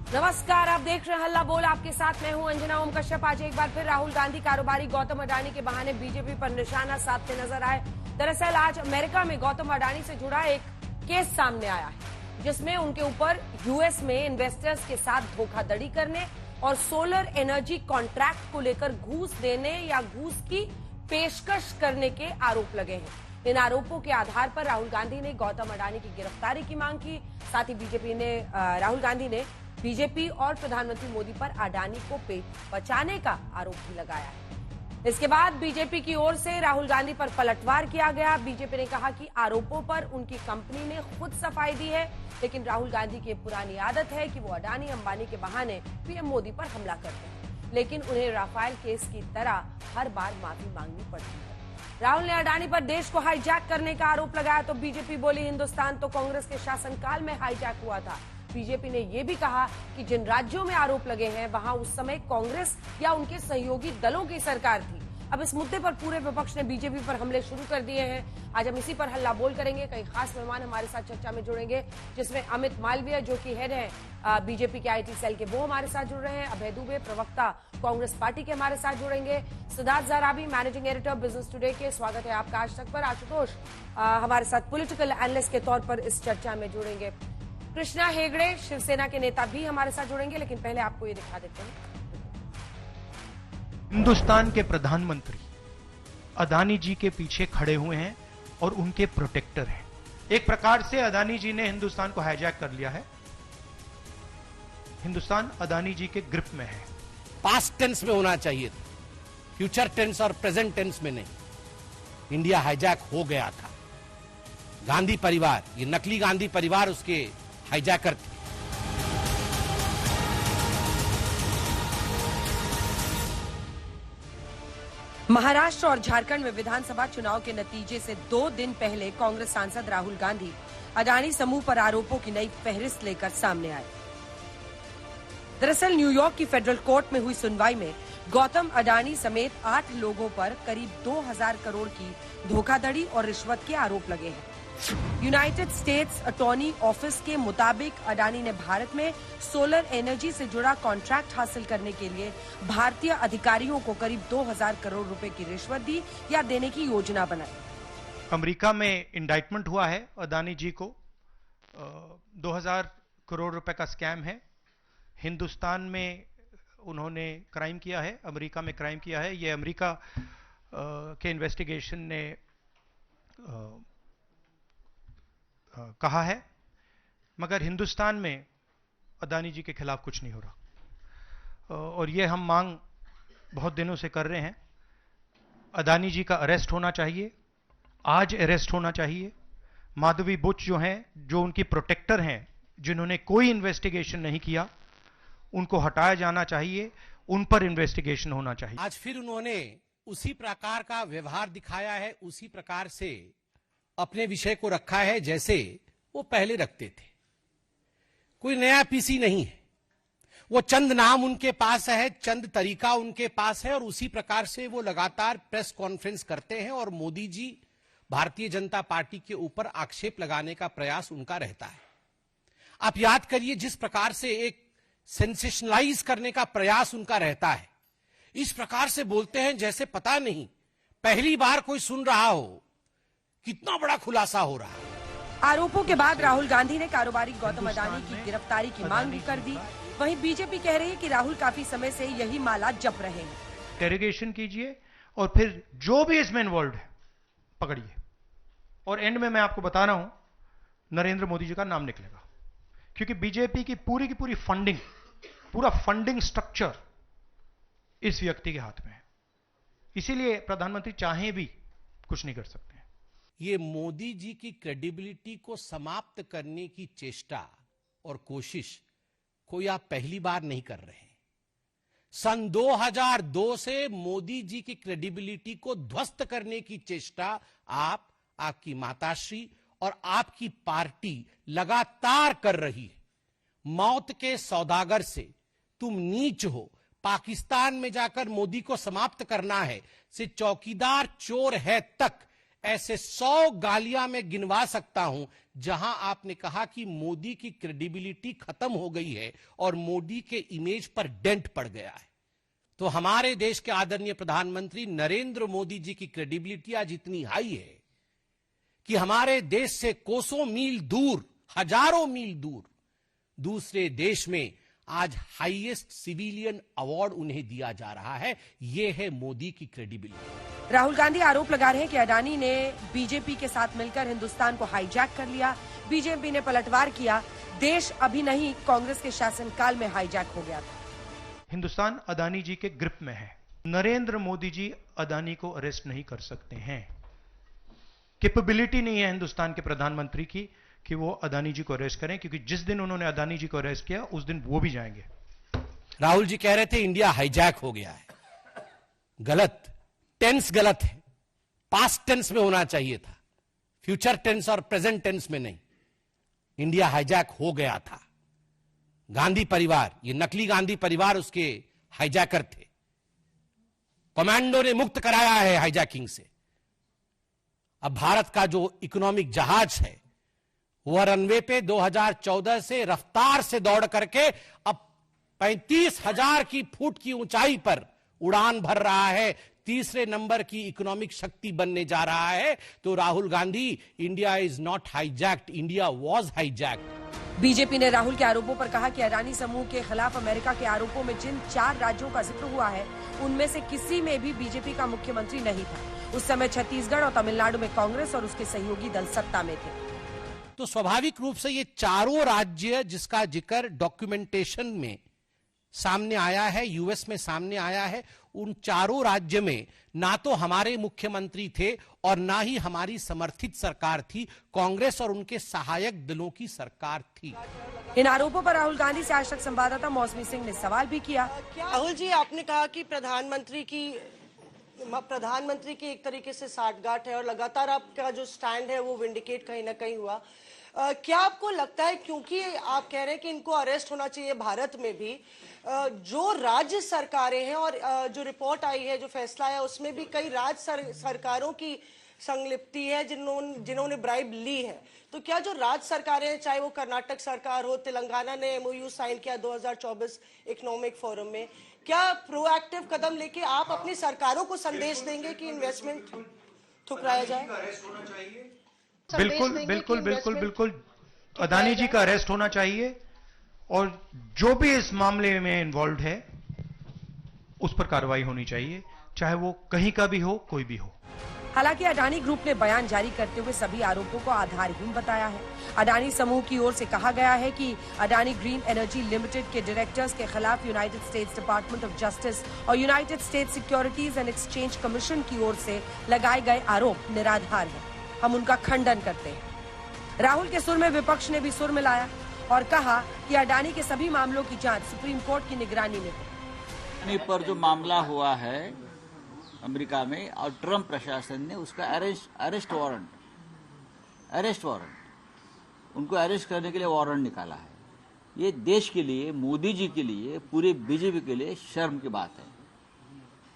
नमस्कार, आप देख रहे हैं हल्ला बोल। आपके साथ मैं हूं अंजना ओम कश्यप। आज एक बार फिर राहुल गांधी कारोबारी गौतम अडानी के बहाने बीजेपी पर निशाना साधते नजर आए। दरअसल आज अमेरिका में गौतम अडानी से जुड़ा एक केस सामने आया है, जिसमें उनके ऊपर यूएस में इन्वेस्टर्स के साथ धोखाधड़ी करने और सोलर एनर्जी कॉन्ट्रैक्ट को लेकर घूस देने या घूस की पेशकश करने के आरोप लगे हैं। इन आरोपों के आधार पर राहुल गांधी ने गौतम अडानी की गिरफ्तारी की मांग की। साथ ही राहुल गांधी ने बीजेपी और प्रधानमंत्री मोदी पर अडानी को पेट बचाने का आरोप भी लगाया है। इसके बाद बीजेपी की ओर से राहुल गांधी पर पलटवार किया गया। बीजेपी ने कहा कि आरोपों पर उनकी कंपनी ने खुद सफाई दी है, लेकिन राहुल गांधी की पुरानी आदत है कि वो अडानी अंबानी के बहाने पीएम मोदी पर हमला करते हैं, लेकिन उन्हें राफेल केस की तरह हर बार माफी मांगनी पड़ती है। राहुल ने अडानी पर देश को हाईजैक करने का आरोप लगाया तो बीजेपी बोली, हिंदुस्तान तो कांग्रेस के शासनकाल में हाईजैक हुआ था। बीजेपी ने यह भी कहा कि जिन राज्यों में आरोप लगे हैं वहां उस समय कांग्रेस या उनके सहयोगी दलों की सरकार थी। अब इस मुद्दे पर पूरे विपक्ष ने बीजेपी पर हमले शुरू कर दिए हैं। आज हम इसी पर हल्ला बोल करेंगे। कई खास मेहमान हमारे साथ चर्चा में जुड़ेंगे, जिसमें अमित मालवीय जो कि हेड है बीजेपी के आईटी सेल के, वो हमारे साथ जुड़ रहे हैं। अभय दुबे प्रवक्ता कांग्रेस पार्टी के हमारे साथ जुड़ेंगे। Siddharth Zarabi managing editor business today के, स्वागत है आपका आज तक पर। आशुतोष हमारे साथ पॉलिटिकल एनालिस्ट के तौर पर इस चर्चा में जुड़ेंगे। कृष्णा हेगड़े शिवसेना के नेता भी हमारे साथ जुड़ेंगे, लेकिन पहले आपको ये दिखा देते हैं। हिंदुस्तान के प्रधानमंत्री अडानी जी के पीछे खड़े हुए हैं और उनके प्रोटेक्टर हैं। एक प्रकार से अडानी जी ने हिंदुस्तान को हाईजैक कर लिया है। हिंदुस्तान अडानी जी के ग्रिप में है। पास्ट टेंस में होना चाहिए था, फ्यूचर टेंस और प्रेजेंट टेंस में नहीं। इंडिया हाईजैक हो गया था। गांधी परिवार, ये नकली गांधी परिवार उसके हाईजैकर थे। महाराष्ट्र और झारखंड में विधानसभा चुनाव के नतीजे से 2 दिन पहले कांग्रेस सांसद राहुल गांधी अडानी समूह पर आरोपों की नई फहरिस्त लेकर सामने आए। दरअसल न्यूयॉर्क की फेडरल कोर्ट में हुई सुनवाई में गौतम अडानी समेत 8 लोगों पर करीब 2000 करोड़ की धोखाधड़ी और रिश्वत के आरोप लगे हैं। यूनाइटेड स्टेट्स अटॉर्नी ऑफिस के मुताबिक अडानी ने भारत में सोलर एनर्जी से जुड़ा कॉन्ट्रैक्ट हासिल करने के लिए भारतीय अधिकारियों को करीब 2000 करोड़ रुपए की रिश्वत दी या देने की योजना बनाई। अमेरिका में इंडाइटमेंट हुआ है अडानी जी को। 2000 करोड़ रुपए का स्कैम है। हिंदुस्तान में उन्होंने क्राइम किया है, अमेरिका में क्राइम किया है। ये अमेरिका के इन्वेस्टिगेशन ने कहा है, मगर हिंदुस्तान में अडानी जी के खिलाफ कुछ नहीं हो रहा। और ये हम मांग बहुत दिनों से कर रहे हैं। अडानी जी का अरेस्ट होना चाहिए, आज अरेस्ट होना चाहिए। माधवी बुच जो हैं, जो उनकी प्रोटेक्टर हैं, जिन्होंने कोई इन्वेस्टिगेशन नहीं किया, उनको हटाया जाना चाहिए। उन पर इन्वेस्टिगेशन होना चाहिए। आज फिर उन्होंने उसी प्रकार का व्यवहार दिखाया है, उसी प्रकार से अपने विषय को रखा है जैसे वो पहले रखते थे। कोई नया पीसी नहीं है। वो चंद नाम उनके पास है, चंद तरीका उनके पास है, और उसी प्रकार से वो लगातार प्रेस कॉन्फ्रेंस करते हैं और मोदी जी, भारतीय जनता पार्टी के ऊपर आक्षेप लगाने का प्रयास उनका रहता है। आप याद करिए, जिस प्रकार से एक सेंसेशनलाइज करने का प्रयास उनका रहता है, इस प्रकार से बोलते हैं जैसे पता नहीं पहली बार कोई सुन रहा हो, कितना बड़ा खुलासा हो रहा है। आरोपों के बाद राहुल गांधी ने कारोबारी गौतम अडानी की गिरफ्तारी की मांग भी कर दी। वहीं बीजेपी कह रही है कि राहुल काफी समय से यही माला जप रहे हैं। इंटेरोगेशन कीजिए और फिर जो भी इसमें इन्वॉल्व है पकड़िए, और एंड में मैं आपको बता रहा हूं, नरेंद्र मोदी जी का नाम निकलेगा। क्योंकि बीजेपी की पूरी फंडिंग, पूरा फंडिंग स्ट्रक्चर इस व्यक्ति के हाथ में है। इसीलिए प्रधानमंत्री चाहे भी कुछ नहीं कर सकते। ये मोदी जी की क्रेडिबिलिटी को समाप्त करने की चेष्टा और कोशिश कोई आप पहली बार नहीं कर रहे हैं। सन 2002 से मोदी जी की क्रेडिबिलिटी को ध्वस्त करने की चेष्टा आप, आपकी माताश्री और आपकी पार्टी लगातार कर रही है। मौत के सौदागर से तुम नीच हो, पाकिस्तान में जाकर मोदी को समाप्त करना है, से चौकीदार चोर है तक ऐसे 100 गालियां मैं गिनवा सकता हूं जहां आपने कहा कि मोदी की क्रेडिबिलिटी खत्म हो गई है और मोदी के इमेज पर डेंट पड़ गया है। तो हमारे देश के आदरणीय प्रधानमंत्री नरेंद्र मोदी जी की क्रेडिबिलिटी आज इतनी हाई है कि हमारे देश से कोसों मील दूर, हजारों मील दूर दूसरे देश में आज हाईएस्ट सिविलियन अवार्ड उन्हें दिया जा रहा है। यह है मोदी की क्रेडिबिलिटी। राहुल गांधी आरोप लगा रहे हैं कि अडानी ने बीजेपी के साथ मिलकर हिंदुस्तान को हाईजैक कर लिया, बीजेपी ने पलटवार किया, देश अभी नहीं कांग्रेस के शासनकाल में हाईजैक हो गया था। हिंदुस्तान अदानी जी के ग्रिप में है। नरेंद्र मोदी जी अदानी को अरेस्ट नहीं कर सकते हैं। कैपेबिलिटी नहीं है हिंदुस्तान के प्रधानमंत्री की कि वो अदानी जी को अरेस्ट करें, क्योंकि जिस दिन उन्होंने अदानी जी को अरेस्ट किया उस दिन वो भी जाएंगे। राहुल जी कह रहे थे इंडिया हाईजैक हो गया है। गलत, टेंस गलत है। पास्ट टेंस में होना चाहिए था, फ्यूचर टेंस और प्रेजेंट टेंस में नहीं। इंडिया हाईजैक हो गया था। गांधी परिवार, ये नकली गांधी परिवार उसके हाईजैकर थे। कमांडो ने मुक्त कराया है हाईजैकिंग से। अब भारत का जो इकोनॉमिक जहाज है वह रनवे पे 2014 से रफ्तार से दौड़ करके अब 35,000 की फुट की ऊंचाई पर उड़ान भर रहा है। तीसरे नंबर की इकोनॉमिक शक्ति बनने जा रहा है। तो Rahul Gandhi, India is not hijacked, India was hijacked. BJP ने राहुल के आरोपों पर कहा कि अडानी समूह के खिलाफ अमेरिका के आरोपों में जिन 4 राज्यों का जिक्र हुआ है उनमें से किसी में भी बीजेपी का मुख्यमंत्री नहीं था। उस समय छत्तीसगढ़ और तमिलनाडु में कांग्रेस और उसके सहयोगी दल सत्ता में थे। तो स्वाभाविक रूप से ये चारों राज्य जिसका जिक्र डॉक्यूमेंटेशन में सामने आया है, यूएस में सामने आया है, उन चारों राज्य में ना तो हमारे मुख्यमंत्री थे और ना ही हमारी समर्थित सरकार थी, कांग्रेस और उनके सहायक दलों की सरकार थी। इन आरोपों पर राहुल गांधी से आज तक संवाददाता मौसमी सिंह ने सवाल भी किया। राहुल जी, आपने कहा कि प्रधानमंत्री की एक तरीके से साठगांठ है और लगातार आपका जो स्टैंड है वो विंडिकेट कहीं ना कहीं हुआ। क्या आपको लगता है, क्योंकि आप कह रहे हैं कि इनको अरेस्ट होना चाहिए भारत में भी, जो राज्य सरकारें हैं और जो रिपोर्ट आई है, जो फैसला है, उसमें भी कई राज्य सरकारों की संलिप्ति है जिन्होंने ब्राइब ली है, तो क्या जो राज्य सरकारें हैं, चाहे वो कर्नाटक सरकार हो, तेलंगाना ने एमओयू साइन किया 2024 इकोनॉमिक फोरम में, क्या प्रोएक्टिव कदम लेके आप अपनी सरकारों को संदेश देंगे कि इन्वेस्टमेंट ठुकराया जाए? बिल्कुल बिल्कुल बिल्कुल बिल्कुल अदानी जी का अरेस्ट होना चाहिए और जो भी इस मामले में इन्वॉल्व है उस पर कार्रवाई होनी चाहिए, चाहे वो कहीं का भी हो, कोई भी हो। हालांकि अडानी ग्रुप ने बयान जारी करते हुए सभी आरोपों को आधारहीन बताया है। अडानी समूह की ओर से कहा गया है कि अडानी ग्रीन एनर्जी लिमिटेड के डायरेक्टर्स के खिलाफ United States department of justice और United States securities and exchange commission की ओर से लगाए गए आरोप निराधार हैं। हम उनका खंडन करते हैं। राहुल के सुर में विपक्ष ने भी सुर मिलाया और कहा कि अडानी के सभी मामलों की जांच सुप्रीम कोर्ट की निगरानी में हो। पर जो मामला हुआ है अमेरिका में और ट्रम्प प्रशासन ने उसका अरेस्ट वारंट उनको अरेस्ट करने के लिए वारंट निकाला है। ये देश के लिए, मोदी जी के लिए, पूरे बीजेपी के लिए शर्म की बात है।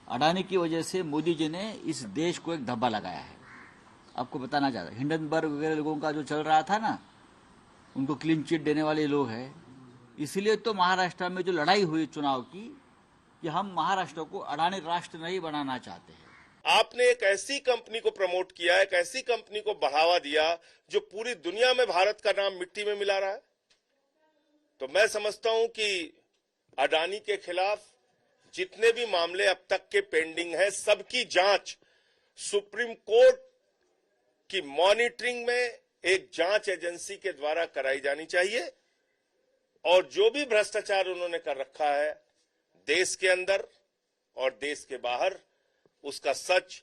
अडानी की वजह से मोदी जी ने इस देश को एक धब्बा लगाया है। आपको बताना चाहता, हिंडनबर्ग वगैरह लोगों का जो चल रहा था ना, उनको क्लीन चिट देने वाले लोग हैं। इसलिए तो महाराष्ट्र में जो लड़ाई हुई चुनाव की कि हम महाराष्ट्र को अडानी राष्ट्र नहीं बनाना चाहते हैं। आपने एक ऐसी कंपनी को प्रमोट किया, एक ऐसी कंपनी को बढ़ावा दिया जो पूरी दुनिया में भारत का नाम मिट्टी में मिला रहा है। तो मैं समझता हूं कि अडानी के खिलाफ जितने भी मामले अब तक के पेंडिंग हैं, सबकी जांच सुप्रीम कोर्ट की मॉनिटरिंग में एक जांच एजेंसी के द्वारा कराई जानी चाहिए और जो भी भ्रष्टाचार उन्होंने कर रखा है देश के अंदर और देश के बाहर, उसका सच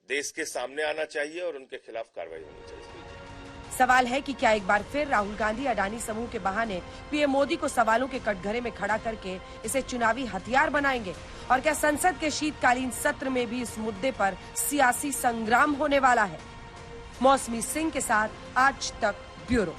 देश के सामने आना चाहिए और उनके खिलाफ कार्रवाई होनी चाहिए। सवाल है कि क्या एक बार फिर राहुल गांधी अडानी समूह के बहाने पीएम मोदी को सवालों के कटघरे में खड़ा करके इसे चुनावी हथियार बनाएंगे, और क्या संसद के शीतकालीन सत्र में भी इस मुद्दे पर सियासी संग्राम होने वाला है? मौसमी सिंह के साथ आज तक ब्यूरो।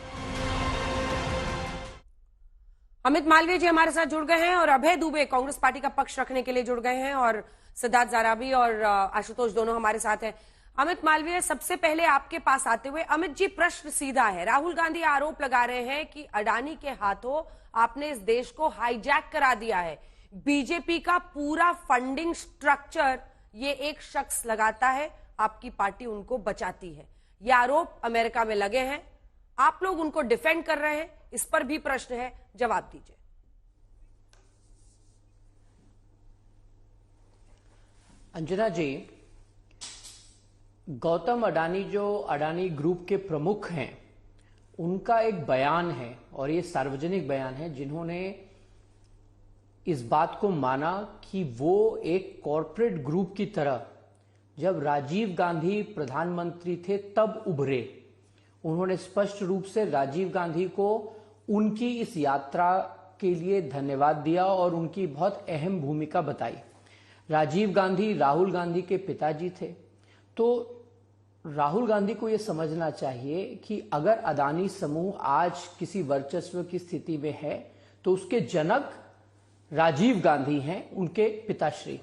अमित मालवीय जी हमारे साथ जुड़ गए हैं और अभय दुबे कांग्रेस पार्टी का पक्ष रखने के लिए जुड़ गए हैं, और सिद्धार्थ जाराबी और आशुतोष दोनों हमारे साथ हैं। अमित मालवीय, सबसे पहले आपके पास आते हुए, अमित जी, प्रश्न सीधा है। राहुल गांधी आरोप लगा रहे हैं कि अडानी के हाथों आपने इस देश को हाईजैक करा दिया है। बीजेपी का पूरा फंडिंग स्ट्रक्चर ये एक शख्स लगाता है, आपकी पार्टी उनको बचाती है। ये आरोप अमेरिका में लगे हैं, आप लोग उनको डिफेंड कर रहे हैं, इस पर भी प्रश्न है, जवाब दीजिए। अंजना जी, गौतम अडानी जो अडानी ग्रुप के प्रमुख हैं, उनका एक बयान है और ये सार्वजनिक बयान है, जिन्होंने इस बात को माना कि वो एक कॉरपोरेट ग्रुप की तरह जब राजीव गांधी प्रधानमंत्री थे तब उभरे। उन्होंने स्पष्ट रूप से राजीव गांधी को उनकी इस यात्रा के लिए धन्यवाद दिया और उनकी बहुत अहम भूमिका बताई। राजीव गांधी राहुल गांधी के पिताजी थे, तो राहुल गांधी को यह समझना चाहिए कि अगर अदानी समूह आज किसी वर्चस्व की स्थिति में है तो उसके जनक राजीव गांधी हैं, उनके पिताश्री।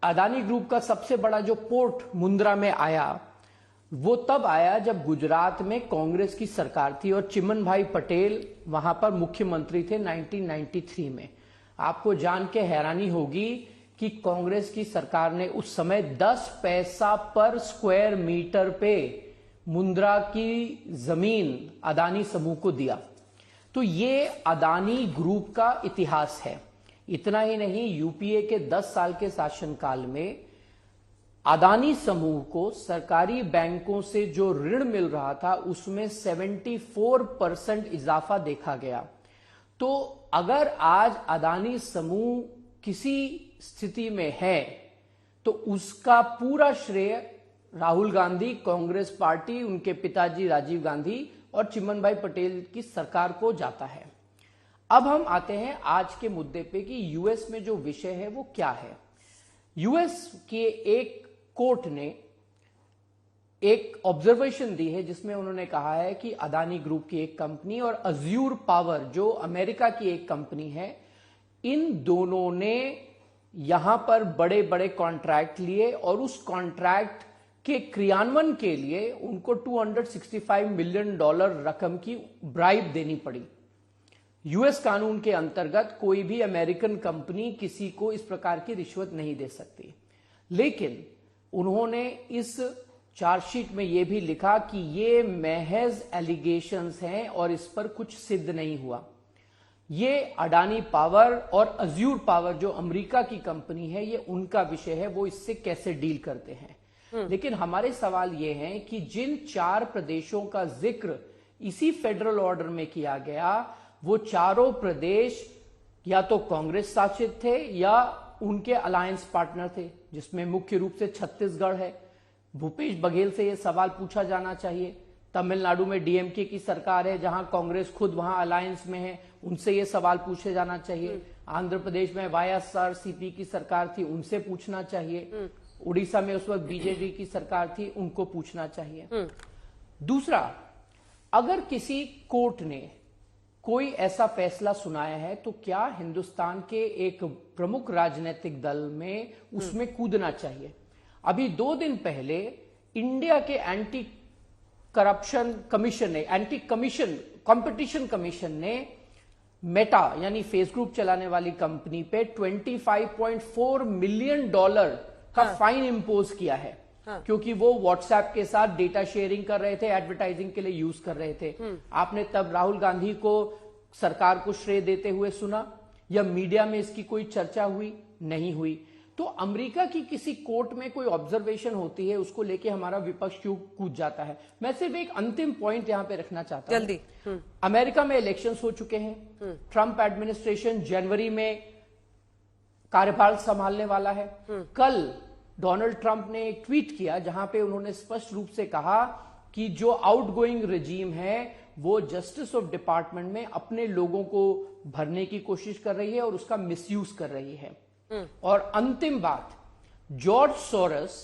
अदानी ग्रुप का सबसे बड़ा जो पोर्ट मुंद्रा में आया, वो तब आया जब गुजरात में कांग्रेस की सरकार थी और चिमन भाई पटेल वहां पर मुख्यमंत्री थे 1993 में। आपको जान के हैरानी होगी कि कांग्रेस की सरकार ने उस समय 10 पैसा पर स्क्वायर मीटर पे मुंद्रा की जमीन अदानी समूह को दिया। तो ये अदानी ग्रुप का इतिहास है। इतना ही नहीं, यूपीए के 10 साल के शासनकाल में अदानी समूह को सरकारी बैंकों से जो ऋण मिल रहा था उसमें 74% इजाफा देखा गया। तो अगर आज अदानी समूह किसी स्थिति में है तो उसका पूरा श्रेय राहुल गांधी, कांग्रेस पार्टी, उनके पिताजी राजीव गांधी और चिमन भाई पटेल की सरकार को जाता है। अब हम आते हैं आज के मुद्दे पे कि यूएस में जो विषय है वो क्या है। यूएस के एक कोर्ट ने एक ऑब्जर्वेशन दी है जिसमें उन्होंने कहा है कि अदानी ग्रुप की एक कंपनी और अज्यूर पावर जो अमेरिका की एक कंपनी है, इन दोनों ने यहां पर बड़े बड़े कॉन्ट्रैक्ट लिए और उस कॉन्ट्रैक्ट के क्रियान्वयन के लिए उनको $265 मिलियन रकम की ब्राइब देनी पड़ी। यूएस कानून के अंतर्गत कोई भी अमेरिकन कंपनी किसी को इस प्रकार की रिश्वत नहीं दे सकती। लेकिन उन्होंने इस चार्जशीट में यह भी लिखा कि ये महज एलिगेशंस हैं और इस पर कुछ सिद्ध नहीं हुआ। ये अडानी पावर और अज्यूर पावर जो अमेरिका की कंपनी है, ये उनका विषय है, वो इससे कैसे डील करते हैं। लेकिन हमारे सवाल ये हैं कि जिन 4 प्रदेशों का जिक्र इसी फेडरल ऑर्डर में किया गया, वो चारों प्रदेश या तो कांग्रेस शासित थे या उनके अलायंस पार्टनर थे, जिसमें मुख्य रूप से छत्तीसगढ़ है। भूपेश बघेल से यह सवाल पूछा जाना चाहिए। तमिलनाडु में डीएमके की सरकार है जहां कांग्रेस खुद वहां अलायंस में है, उनसे यह सवाल पूछे जाना चाहिए। आंध्र प्रदेश में वाईएसआरसीपी की सरकार थी, उनसे पूछना चाहिए। उड़ीसा में उस वक्त बीजेडी की सरकार थी, उनको पूछना चाहिए। दूसरा, अगर किसी कोर्ट ने कोई ऐसा फैसला सुनाया है तो क्या हिंदुस्तान के एक प्रमुख राजनीतिक दल में उसमें कूदना चाहिए। अभी 2 दिन पहले इंडिया के एंटी करप्शन कमीशन ने, एंटी कंपटीशन कमीशन ने मेटा यानी फेसबुक चलाने वाली कंपनी पे $25.4 मिलियन का फाइन इंपोज किया है। क्योंकि वो व्हाट्सएप के साथ डेटा शेयरिंग कर रहे थे, एडवर्टाइजिंग के लिए यूज कर रहे थे। आपने तब राहुल गांधी को सरकार को श्रेय देते हुए सुना या मीडिया में इसकी कोई चर्चा हुई? नहीं हुई। तो अमेरिका की किसी कोर्ट में कोई ऑब्जर्वेशन होती है, उसको लेके हमारा विपक्ष क्यों कूद जाता है। मैं सिर्फ एक अंतिम पॉइंट यहां पे रखना चाहता हूं। जल्दी। अमेरिका में इलेक्शंस हो चुके हैं। ट्रंप एडमिनिस्ट्रेशन जनवरी में कार्यभार संभालने वाला है। कल डोनाल्ड ट्रंप ने एक ट्वीट किया जहां पे उन्होंने स्पष्ट रूप से कहा कि जो आउटगोइंग रेजीम है वो जस्टिस ऑफ डिपार्टमेंट में अपने लोगों को भरने की कोशिश कर रही है और उसका मिसयूज कर रही है। और अंतिम बात, जॉर्ज सोरस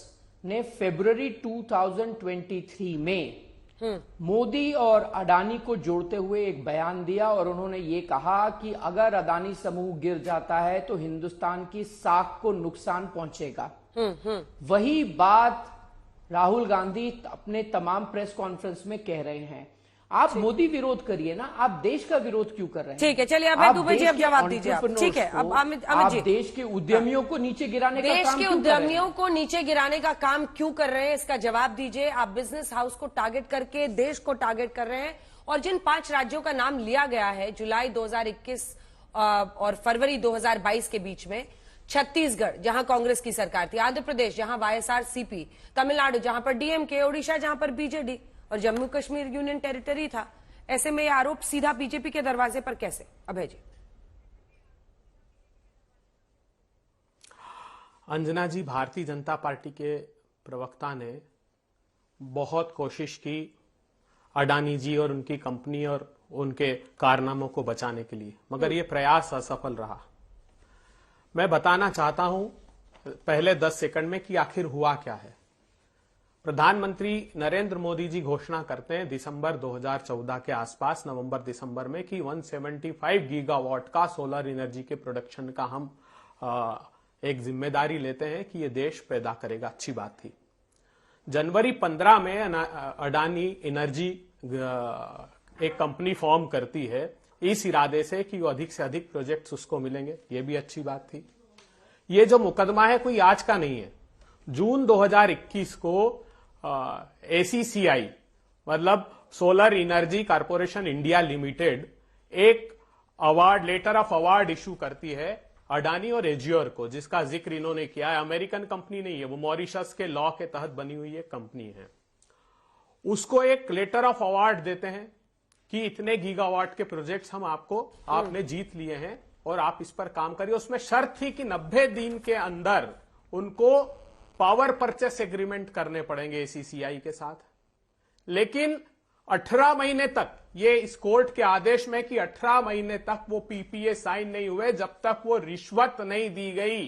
ने फरवरी 2023 में मोदी और अडानी को जोड़ते हुए एक बयान दिया और उन्होंने ये कहा कि अगर अडानी समूह गिर जाता है तो हिंदुस्तान की साख को नुकसान पहुंचेगा। वही बात राहुल गांधी अपने तमाम प्रेस कॉन्फ्रेंस में कह रहे हैं। आप मोदी विरोध करिए ना, आप देश का विरोध क्यों कर रहे हैं? ठीक है, चलिए अभय दुबे जी अब जवाब दीजिए आप। ठीक है, अब अमित जी, देश के उद्यमियों को नीचे गिराने का काम देश के क्यों कर रहे हैं? उद्यमियों को नीचे गिराने का काम क्यों कर रहे हैं, इसका जवाब दीजिए। आप बिजनेस हाउस को टारगेट करके देश को टारगेट कर रहे हैं, और जिन 5 राज्यों का नाम लिया गया है जुलाई 2021 और फरवरी 2022 के बीच में, छत्तीसगढ़ जहां कांग्रेस की सरकार थी, आंध्र प्रदेश जहां वाईएसआरसीपी, तमिलनाडु जहां पर डीएमके, ओडिशा जहां पर बीजेडी, और जम्मू कश्मीर यूनियन टेरिटरी था। ऐसे में ये आरोप सीधा बीजेपी के दरवाजे पर कैसे? अभय जी। अंजना जी, भारतीय जनता पार्टी के प्रवक्ता ने बहुत कोशिश की अडानी जी और उनकी कंपनी और उनके कारनामों को बचाने के लिए, मगर ये प्रयास असफल रहा। मैं बताना चाहता हूं पहले 10 सेकंड में कि आखिर हुआ क्या है। प्रधानमंत्री नरेंद्र मोदी जी घोषणा करते हैं दिसंबर 2014 के आसपास, नवंबर दिसंबर में, कि 175 गीगावाट का सोलर एनर्जी के प्रोडक्शन का हम एक जिम्मेदारी लेते हैं कि ये देश पैदा करेगा। अच्छी बात थी। जनवरी 15 में अडानी एनर्जी एक कंपनी फॉर्म करती है इस इरादे से कि वो अधिक से अधिक प्रोजेक्ट्स उसको मिलेंगे। ये भी अच्छी बात थी। ये जो मुकदमा है कोई आज का नहीं है। जून 2021 को ACCI मतलब solar energy corporation India limited एक award, letter of award issue करती है अडानी और एजियोर को, जिसका जिक्र इन्होंने किया है। अमेरिकन कंपनी नहीं है, वो मॉरिशस के लॉ के तहत बनी हुई एक कंपनी है। उसको एक लेटर ऑफ अवार्ड देते हैं कि इतने गीगावाट के प्रोजेक्ट्स हम आपने जीत लिए हैं और आप इस पर काम करिए। उसमें शर्त थी कि 90 दिन के अंदर उनको पावर परचेस एग्रीमेंट करने पड़ेंगे ACCI के साथ। लेकिन 18 महीने तक, ये इस कोर्ट के आदेश में कि 18 महीने तक वो PPA साइन नहीं हुए जब तक वो रिश्वत नहीं दी गई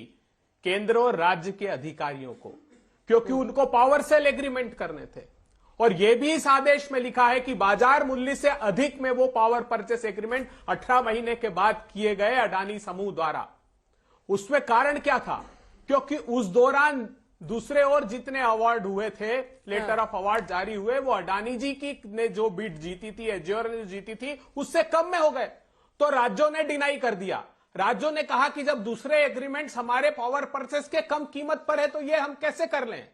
केंद्र और राज्य के अधिकारियों को, क्योंकि उनको पावर सेल एग्रीमेंट करने थे। और यह भी इस आदेश में लिखा है कि बाजार मूल्य से अधिक में वो पावर परचेस एग्रीमेंट 18 महीने के बाद किए गए अडानी समूह द्वारा। उसमें कारण क्या था? क्योंकि उस दौरान दूसरे और जितने अवार्ड हुए थे, लेटर ऑफ अवार्ड जारी हुए, वो अडानी जी की ने जो बिड जीती थी, एजियोर ने जीती थी, उससे कम में हो गए। तो राज्यों ने डिनाई कर दिया। राज्यों ने कहा कि जब दूसरे एग्रीमेंट्स हमारे पावर परचेस के कम कीमत पर है तो ये हम कैसे कर लें?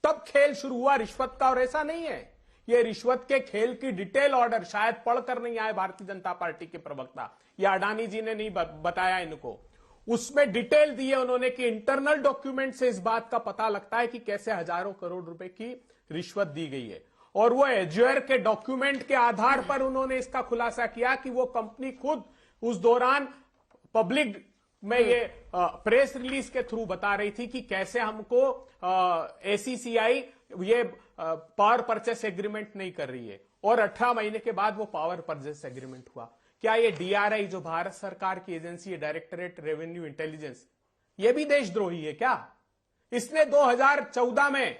तब खेल शुरू हुआ रिश्वत का। और ऐसा नहीं है, ये रिश्वत के खेल की डिटेल ऑर्डर शायद पढ़कर नहीं आए भारतीय जनता पार्टी के प्रवक्ता, या अडानी जी ने नहीं बताया इनको। उसमें डिटेल दी है उन्होंने कि इंटरनल डॉक्यूमेंट से इस बात का पता लगता है कि कैसे हजारों करोड़ रुपए की रिश्वत दी गई है। और वो एजियोर के डॉक्यूमेंट के आधार पर उन्होंने इसका खुलासा किया कि वो कंपनी खुद उस दौरान पब्लिक में ये प्रेस रिलीज के थ्रू बता रही थी कि कैसे हमको ACCI ये पावर परचेस एग्रीमेंट नहीं कर रही है। और 18 महीने के बाद वो पावर परचेस एग्रीमेंट हुआ। क्या ये DRI जो भारत सरकार की एजेंसी है, डायरेक्टरेट रेवेन्यू इंटेलिजेंस, ये भी देशद्रोही है क्या? इसने 2014 में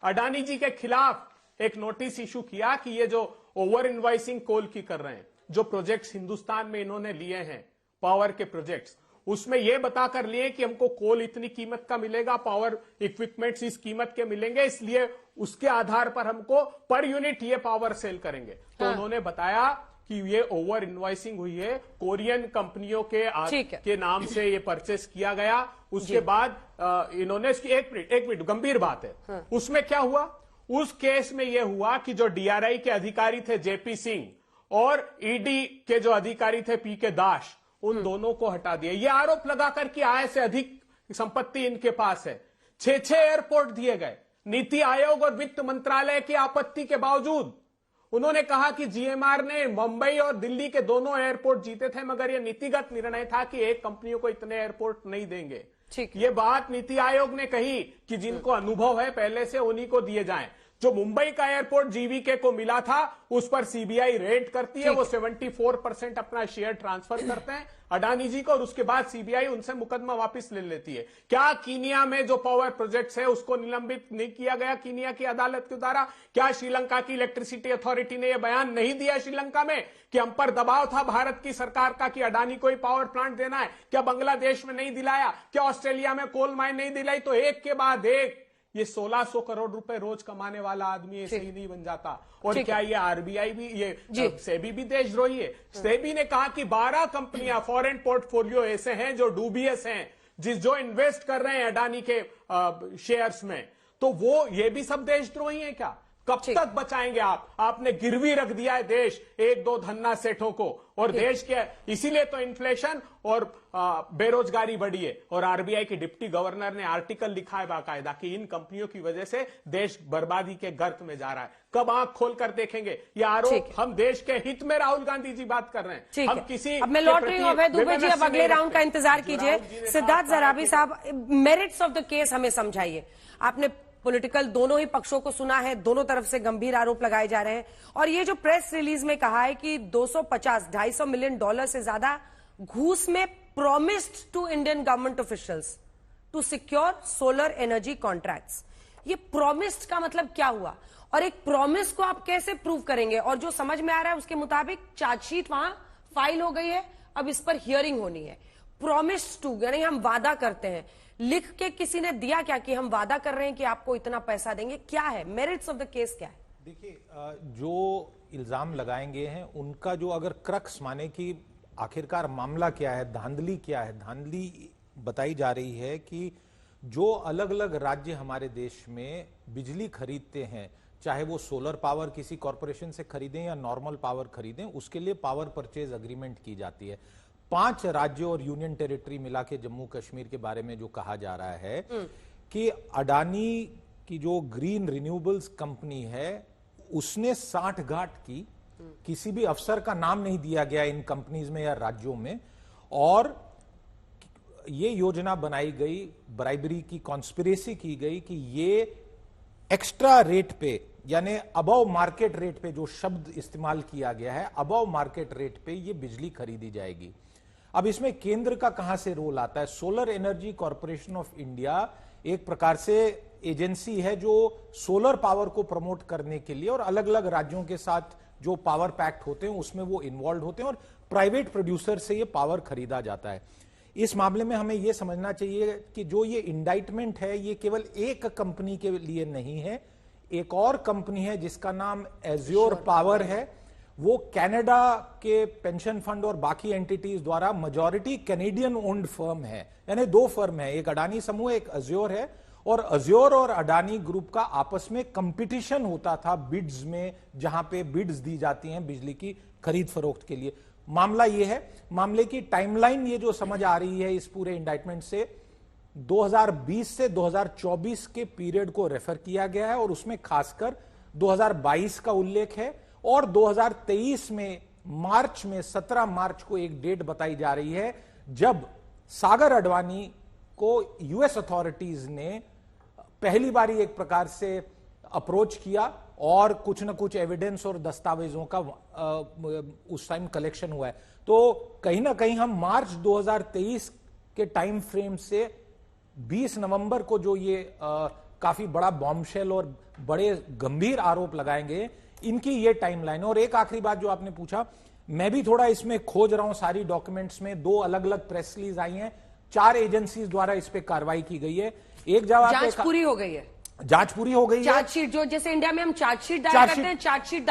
अडानी जी के खिलाफ एक नोटिस इशू किया कि ये जो ओवर इनवॉइसिंग कोल की कर रहे हैं, जो प्रोजेक्ट्स हिंदुस्तान में इन्होंने लिए हैं पावर के प्रोजेक्ट्स, उसमें यह बताकर लिए कि हमको कोल इतनी कीमत का मिलेगा, पावर इक्विपमेंट्स इस कीमत के मिलेंगे, इसलिए उसके आधार पर हमको पर यूनिट ये पावर सेल करेंगे। तो उन्होंने बताया कि ये ओवर इनवॉइसिंग हुई है, कोरियन कंपनियों के नाम से ये परचेस किया गया। उसके बाद इन्होंने एक मिनट गंभीर बात है। उसमें क्या हुआ? उस केस में यह हुआ कि जो DRI के अधिकारी थे JP सिंह और ED के जो अधिकारी थे PK दास, उन दोनों को हटा दिया। ये आरोप लगाकर कि आय से अधिक संपत्ति इनके पास है। 6 एयरपोर्ट दिए गए। नीति आयोग और वित्त मंत्रालय की आपत्ति के बावजूद उन्होंने कहा कि GMR ने मुंबई और दिल्ली के दोनों एयरपोर्ट जीते थे, मगर यह नीतिगत निर्णय था कि एक कंपनियों को इतने एयरपोर्ट नहीं देंगे। ये बात नीति आयोग ने कही कि जिनको अनुभव है पहले से उन्हीं को दिए जाएं। जो मुंबई का एयरपोर्ट जीवीके को मिला था उस पर सीबीआई रेड करती है, वो 74% अपना शेयर ट्रांसफर करते हैं अडानी जी को और उसके बाद सीबीआई उनसे मुकदमा वापस ले लेती है। क्या कीनिया में जो पावर प्रोजेक्ट्स है उसको निलंबित नहीं किया गया कीनिया की अदालत के द्वारा? क्या श्रीलंका की इलेक्ट्रिसिटी अथॉरिटी ने यह बयान नहीं दिया श्रीलंका में कि हम पर दबाव था भारत की सरकार का कि अडानी को ही पावर प्लांट देना है? क्या बांग्लादेश में नहीं दिलाया? क्या ऑस्ट्रेलिया में कोल माइन नहीं दिलाई? तो एक के बाद एक ये 1600 करोड़ रुपए रोज कमाने वाला आदमी ऐसे ही नहीं बन जाता। और क्या ये आरबीआई भी, ये सेबी भी देशद्रोही है? सेबी ने कहा कि 12 कंपनियां फॉरेन पोर्टफोलियो ऐसे हैं जो डूबियस हैं, जो इन्वेस्ट कर रहे हैं अडानी के शेयर्स में, तो वो ये भी सब देशद्रोही है क्या? कब तक बचाएंगे आप? आपने गिरवी रख दिया है देश एक दो धन्ना सेठों को, और देश के इसीलिए तो इन्फ्लेशन और बेरोजगारी बढ़ी है। और आरबीआई के डिप्टी गवर्नर ने आर्टिकल लिखा है बाकायदा कि इन कंपनियों की वजह से देश बर्बादी के गर्त में जा रहा है। कब आंख खोलकर देखेंगे? ये आरोप हम देश के हित में राहुल गांधी जी बात कर रहे हैं। हम किसी अब मैं लौट रही हूं अभय दुबे जी, अब अगले राउंड का इंतजार कीजिए। सिद्धार्थ जराबी साहब, मेरिट्स ऑफ द केस हमें समझाइए। आपने पॉलिटिकल दोनों ही पक्षों को सुना है, दोनों तरफ से गंभीर आरोप लगाए जा रहे हैं, और ये जो प्रेस रिलीज में कहा है कि 250 मिलियन डॉलर से ज्यादा घूस में promised to Indian government officials to secure solar energy contracts, ये प्रॉमिस्ड का मतलब क्या हुआ? और एक प्रॉमिस को आप कैसे प्रूव करेंगे? और जो समझ में आ रहा है उसके मुताबिक चार्जशीट वहां फाइल हो गई है, अब इस पर हियरिंग होनी है। प्रॉमिस्ड टू यानी हम वादा करते हैं, लिख के किसी ने दिया क्या कि हम वादा कर रहे हैं कि आपको इतना पैसा देंगे? क्या है मेरिट्स ऑफ द केस? क्या है? देखिए, जो इल्जाम लगाएंगे हैं उनका जो अगर क्रक्स माने कि आखिरकार मामला क्या है, धांधली क्या है, धांधली बताई जा रही है कि जो अलग अलग राज्य हमारे देश में बिजली खरीदते हैं, चाहे वो सोलर पावर किसी कॉरपोरेशन से खरीदें या नॉर्मल पावर खरीदें, उसके लिए पावर परचेज अग्रीमेंट की जाती है। 5 राज्यों और यूनियन टेरिटरी मिला के जम्मू कश्मीर के बारे में जो कहा जा रहा है कि अडानी की जो ग्रीन रिन्यूएबल्स कंपनी है उसने 60 गांठ की, किसी भी अफसर का नाम नहीं दिया गया इन कंपनीज में या राज्यों में, और ये योजना बनाई गई, ब्राइबरी की कॉन्स्पिरेसी की गई कि ये एक्स्ट्रा रेट पे, यानी अबव मार्केट रेट पे, जो शब्द इस्तेमाल किया गया है अबव मार्केट रेट पे ये बिजली खरीदी जाएगी। अब इसमें केंद्र का कहां से रोल आता है? Solar energy corporation of India एक प्रकार से एजेंसी है जो सोलर पावर को प्रमोट करने के लिए और अलग अलग राज्यों के साथ जो पावर पैक्ट होते हैं उसमें वो इन्वॉल्व होते हैं और प्राइवेट प्रोड्यूसर से ये पावर खरीदा जाता है। इस मामले में हमें यह समझना चाहिए कि जो ये इंडाइटमेंट है ये केवल एक कंपनी के लिए नहीं है, एक और कंपनी है जिसका नाम एज्योर पावर है, वो कनाडा के पेंशन फंड और बाकी एंटिटीज द्वारा मेजॉरिटी कैनेडियन ओन्ड फर्म है, यानी 2 फर्म है, एक अडानी समूह, एक एज्योर है, और एज्योर और अडानी ग्रुप का आपस में कंपटीशन होता था बिड्स में, जहां पे बिड्स दी जाती हैं बिजली की खरीद फरोख्त के लिए। मामला ये है, मामले की टाइमलाइन ये जो समझ आ रही है इस पूरे इंडाइटमेंट से 2020 से 2024 के पीरियड को रेफर किया गया है और उसमें खासकर 2022 का उल्लेख है, और 2023 में मार्च में 17 मार्च को एक डेट बताई जा रही है जब सागर अडवाणी को यूएस अथॉरिटीज ने पहली बार एक प्रकार से अप्रोच किया और कुछ न कुछ एविडेंस और दस्तावेजों का उस टाइम कलेक्शन हुआ है। तो कहीं ना कहीं हम मार्च 2023 के टाइम फ्रेम से 20 नवंबर को जो ये काफी बड़ा बॉम्बशेल और बड़े गंभीर आरोप लगाएंगे, इनकी ये टाइमलाइन। और एक आखिरी बात जो आपने पूछा, मैं भी थोड़ा इसमें खोज रहा हूं सारी डॉक्यूमेंट्स में, 2 अलग अलग प्रेस रिलीज आई हैं, 4 एजेंसीज द्वारा इस पे कार्रवाई की गई है। एक जवाब जांच पूरी हो गई है, जांच पूरी हो गई है, चार्जशीट जो जैसे इंडिया में हम चार्जशीट दायर करते हैं, चार्जशीट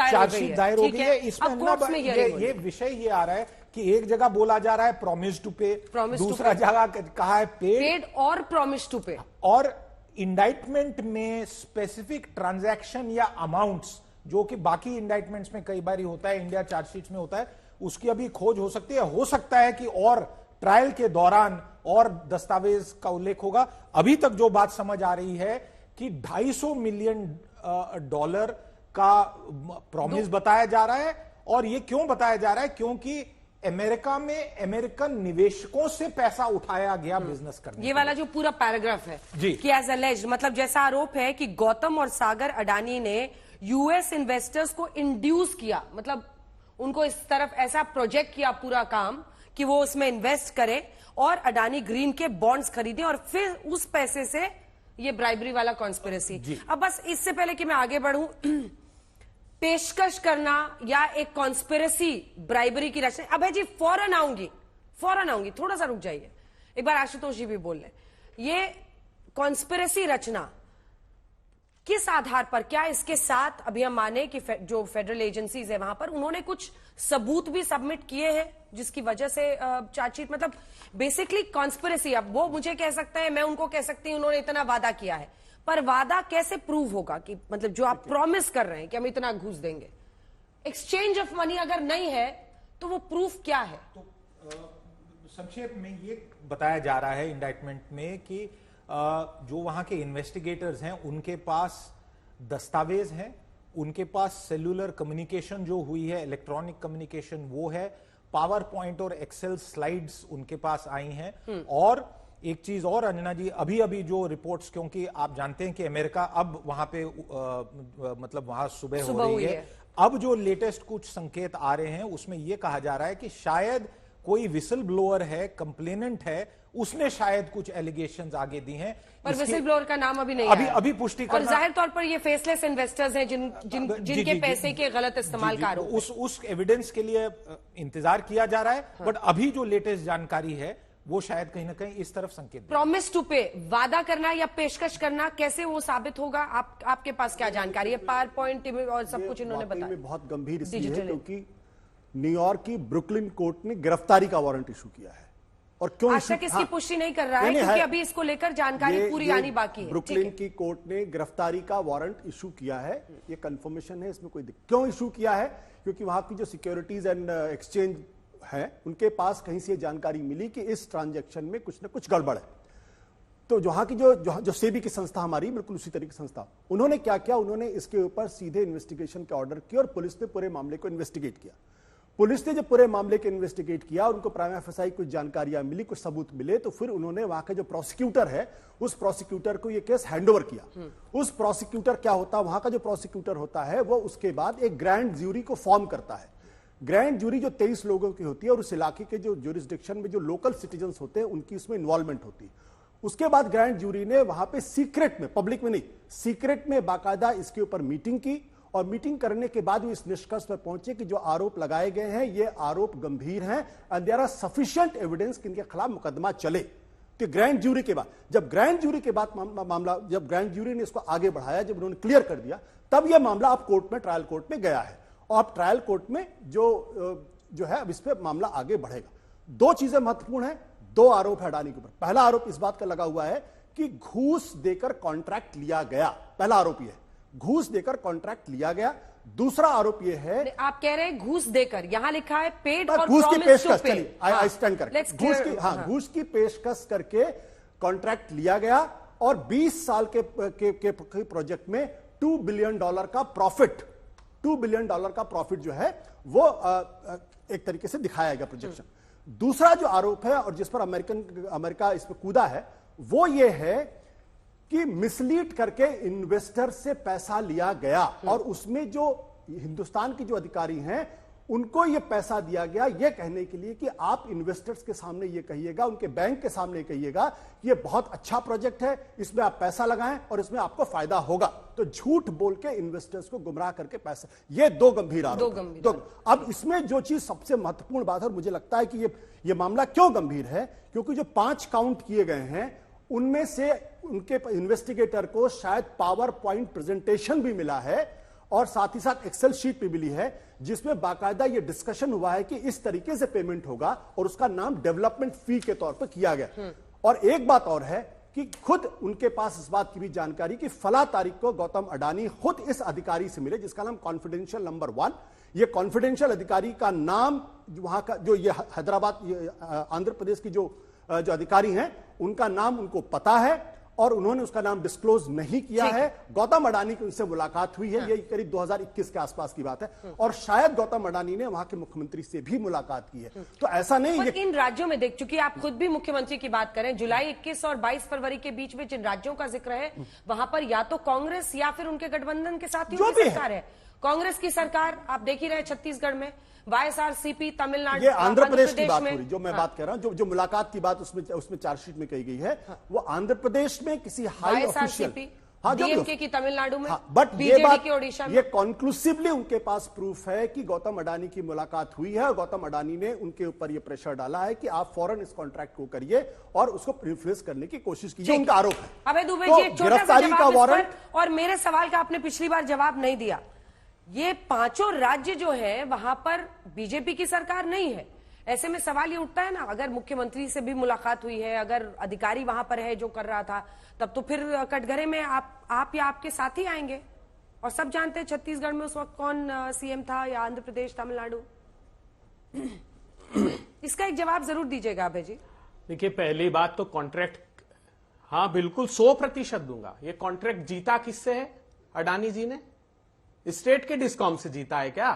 दायर हो गई है। इसमें ये विषय ये आ रहा है कि एक जगह बोला जा रहा है प्रॉमिस टू पे, दूसरा जगह कहा है पेड और प्रॉमिस टू पे, और इंडाइटमेंट में स्पेसिफिक ट्रांजैक्शन या अमाउंट्स जो कि बाकी इंडाइटमेंट्स में कई बार होता है, इंडिया चार्जशीट में होता है, उसकी अभी खोज हो सकती है। हो सकता है कि और ट्रायल के दौरान और दस्तावेज का उल्लेख होगा। अभी तक जो बात समझ आ रही है कि $250 मिलियन का प्रॉमिस बताया जा रहा है, और ये क्यों बताया जा रहा है? क्योंकि अमेरिका में अमेरिकन निवेशकों से पैसा उठाया गया बिजनेस करने ये वाला जो पूरा पैराग्राफ है जी। कि एज अलेज्ड, मतलब जैसा आरोप है कि गौतम और सागर अडानी ने यूएस इन्वेस्टर्स को इंड्यूस किया, मतलब उनको इस तरफ ऐसा प्रोजेक्ट किया पूरा काम कि वो उसमें इन्वेस्ट करे और अडानी ग्रीन के बॉन्ड्स खरीदे और फिर उस पैसे से ये ब्राइबरी वाला कॉन्स्पिरेसी। अब बस इससे पहले कि मैं आगे बढ़ूं, पेशकश करना या एक कॉन्स्पिरेसी ब्राइबरी की रचना, अब है जी फौरन आऊंगी, थोड़ा सा रुक जाइए, एक बार आशुतोष जी भी बोल लें। ये कॉन्स्पिरेसी रचना किस आधार पर, क्या इसके साथ अभी हम माने कि जो फेडरल एजेंसीज है वहां पर उन्होंने कुछ सबूत भी सबमिट किए हैं जिसकी वजह से चार्जशीट, मतलब बेसिकली कॉन्स्पिरेसी, अब वो मुझे कह सकता है, मैं उनको कह सकती हूं उन्होंने इतना वादा किया है, पर वादा कैसे प्रूव होगा कि मतलब जो आप प्रॉमिस कर रहे हैं कि हम इतना घूस देंगे, एक्सचेंज ऑफ मनी अगर नहीं है तो वो प्रूफ क्या है? तो संक्षेप में ये बताया जा रहा है इंडाइटमेंट में कि जो वहां के इन्वेस्टिगेटर्स हैं उनके पास दस्तावेज हैं, उनके पास सेल्यूलर कम्युनिकेशन जो हुई है, इलेक्ट्रॉनिक कम्युनिकेशन वो है, पावर पॉइंट और एक्सेल स्लाइड्स उनके पास आई हैं। और एक चीज और अंजना जी, अभी अभी जो रिपोर्ट्स, क्योंकि आप जानते हैं कि अमेरिका अब वहां पे मतलब वहां सुबह हो रही है, अब जो लेटेस्ट कुछ संकेत आ रहे हैं उसमें यह कहा जा रहा है कि शायद कोई विसल ब्लोअर है, कंप्लेनेंट है, उसने शायद कुछ एलिगेशंस आगे दी हैं, पर विसल ब्लोअर का नाम अभी नहीं आया। अभी पुष्टि करना, और जाहिर तौर पर ये फेसलेस इन्वेस्टर्स हैं जिनके पैसे के गलत इस्तेमाल का आरोप है। उस एविडेंस के लिए इंतजार किया जा रहा है। बट अभी जो लेटेस्ट जानकारी है वो शायद कहीं ना कहीं इस तरफ संकेत। प्रॉमिस टू पे, वादा करना या पेशकश करना, कैसे वो साबित होगा? आपके पास क्या जानकारी है? पावर पॉइंट और सब कुछ इन्होंने बताया। बहुत गंभीर इसलिए है क्योंकि न्यूयॉर्क की ब्रुकलिन कोर्ट ने गिरफ्तारी का वारंट इशू किया है। और क्यों आज तक इसकी पुष्टि नहीं कर रहा है क्योंकि अभी इसको लेकर जानकारी पूरी आनी बाकी है। ब्रुकलिन की कोर्ट ने गिरफ्तारी का वारंट इशू किया है, ये कंफर्मेशन है, इसमें कोई दिक्कत। क्यों इशू किया है? क्योंकि वहां की जो सिक्योरिटीज एंड एक्सचेंज है उनके पास कहीं से जानकारी मिली कि इस ट्रांजैक्शन में कुछ ना कुछ गड़बड़ है। तो वहां की जो सेबी की संस्था हमारी, बिल्कुल उसी तरह की संस्था, उन्होंने क्या किया, उन्होंने इसके ऊपर सीधे इन्वेस्टिगेशन के ऑर्डर किए और पुलिस ने पूरे मामले को इन्वेस्टिगेट किया। पुलिस ने जब पूरे मामले को इन्वेस्टिगेट किया, उनको प्राइमा फेसाई कुछ जानकारियां मिली, कुछ सबूत मिले, तो फिर उन्होंने वहां का जो प्रोसिक्यूटर है उस प्रोसिक्यूटर को यह केस हैंडओवर किया। उस प्रोसिक्यूटर क्या होता है, वहां का जो प्रोसिक्यूटर होता है वो उसके बाद एक ग्रैंड ज्यूरी को फॉर्म करता है। ग्रैंड ज्यूरी जो 23 लोगों की होती है और उस इलाके के जो ज्यूरिसडिक्शन में जो लोकल सिटीजन होते हैं उनकी उसमें इन्वॉल्वमेंट होती है। उसके बाद ग्रैंड ज्यूरी ने वहां पे सीक्रेट में, पब्लिक में नहीं, सीक्रेट में बाकायदा इसके ऊपर मीटिंग की और मीटिंग करने के बाद वो इस निष्कर्ष पर पहुंचे कि जो आरोप लगाए गए हैं ये आरोप गंभीर हैं and there are sufficient evidence कि इनके खिलाफ मुकदमा चले। तो ग्रैंड ज्यूरी के बाद, जब ग्रैंड ज्यूरी के बाद मामला, जब ग्रैंड ज्यूरी ने इसको आगे बढ़ाया, जब उन्होंने क्लियर कर दिया, तब यह मामला अब कोर्ट में, ट्रायल कोर्ट में गया है और अब ट्रायल कोर्ट में जो है अब इस पर मामला आगे बढ़ेगा। दो चीजें महत्वपूर्ण है, दो आरोप है अडानी के ऊपर। पहला आरोप इस बात का लगा हुआ है कि घूस देकर कॉन्ट्रैक्ट लिया गया, पहला आरोप यह है, घूस देकर कॉन्ट्रैक्ट लिया गया। दूसरा आरोप यह है, आप कह रहे हैं घूस देकर, यहां लिखा है पेड और घूस की पेशकश, चलिए आई स्टैंड करेक्ट, घूस की पेशकश करके कॉन्ट्रैक्ट लिया गया और 20 साल के प्रोजेक्ट में $2 बिलियन का प्रॉफिट, $2 बिलियन का प्रॉफिट जो है वो एक तरीके से दिखाया गया प्रोजेक्शन। दूसरा जो आरोप है और जिस पर अमेरिका इस पर कूदा है वो ये है कि मिसलीड करके इन्वेस्टर से पैसा लिया गया और उसमें जो हिंदुस्तान के जो अधिकारी हैं उनको ये पैसा दिया गया ये कहने के लिए कि आप इन्वेस्टर्स के सामने ये कहिएगा, उनके बैंक के सामने कहिएगा ये बहुत अच्छा प्रोजेक्ट है, इसमें आप पैसा लगाएं और इसमें आपको फायदा होगा। तो झूठ बोल के इन्वेस्टर्स को गुमराह करके पैसा, ये दो गंभीर आरोप। अब इसमें जो चीज सबसे महत्वपूर्ण बात है, मुझे लगता है कि ये मामला क्यों गंभीर है, क्योंकि जो 5 काउंट किए गए हैं उनमें से उनके इन्वेस्टिगेटर को शायद पावर पॉइंट प्रेजेंटेशन भी मिला है और साथ ही साथ एक्सेल शीट भी मिली है जिसमें बाकायदा यह डिस्कशन हुआ है कि इस तरीके से पेमेंट होगा और उसका नाम डेवलपमेंट फी के तौर पर किया गया। और एक बात और है कि खुद उनके पास इस बात की भी जानकारी कि फला तारीख को गौतम अडानी खुद इस अधिकारी से मिले जिसका नाम कॉन्फिडेंशियल नंबर 1। ये कॉन्फिडेंशियल अधिकारी का नाम वहां का जो ये हैदराबाद आंध्र प्रदेश की जो अधिकारी हैं उनका नाम उनको पता है और उन्होंने उसका नाम डिस्क्लोज नहीं किया है। गौतम अडानी की उनसे मुलाकात हुई है, ये करीब 2021 के आसपास की बात है, और शायद गौतम अडानी ने वहां के मुख्यमंत्री से भी मुलाकात की है। तो ऐसा नहीं, ये इन राज्यों में देख चुकी आप खुद भी मुख्यमंत्री की बात करें, जुलाई 21 और 22 फरवरी के बीच में जिन राज्यों का जिक्र है वहां पर या तो कांग्रेस या फिर उनके गठबंधन के साथियों की सरकार है। कांग्रेस की सरकार आप देख ही रहे छत्तीसगढ़ में, वाईएसआरसीपी तमिलनाडु, ये आंध्र प्रदेश की बात हो रही, जो मैं बात कर रहा हूं, जो मुलाकात की बात उसमें चार्जशीट में कही गई है, वो आंध्र प्रदेश में किसी हाई ऑफिशियल, डीएमके की तमिलनाडु में, बट ये बात, की ओडिशा में, ये कॉन्क्लूसिवली उनके पास प्रूफ है कि गौतम अडानी की मुलाकात हुई है और गौतम अडानी ने उनके ऊपर ये प्रेशर डाला है कि आप फौरन इस कॉन्ट्रैक्ट को करिए और उसको इन्फ्लुएंस करने की कोशिश कीजिए, उनका आरोप है। अबे दुबे जी, एक छोटा सा जवाब इस पर, और मेरे सवाल का आपने पिछली बार जवाब नहीं दिया। ये पांचों राज्य जो है वहां पर बीजेपी की सरकार नहीं है, ऐसे में सवाल ये उठता है ना, अगर मुख्यमंत्री से भी मुलाकात हुई है, अगर अधिकारी वहां पर है जो कर रहा था, तब तो फिर कटघरे में आप या आपके साथी आएंगे। और सब जानते हैं छत्तीसगढ़ में उस वक्त कौन सीएम था, या आंध्र प्रदेश, तमिलनाडु। इसका एक जवाब जरूर दीजिएगा अभय जी। देखिए, पहली बात तो कॉन्ट्रैक्ट, हाँ बिल्कुल 100% दूंगा। ये कॉन्ट्रैक्ट जीता किससे है? अडानी जी ने स्टेट के डिस्कॉम से जीता है क्या?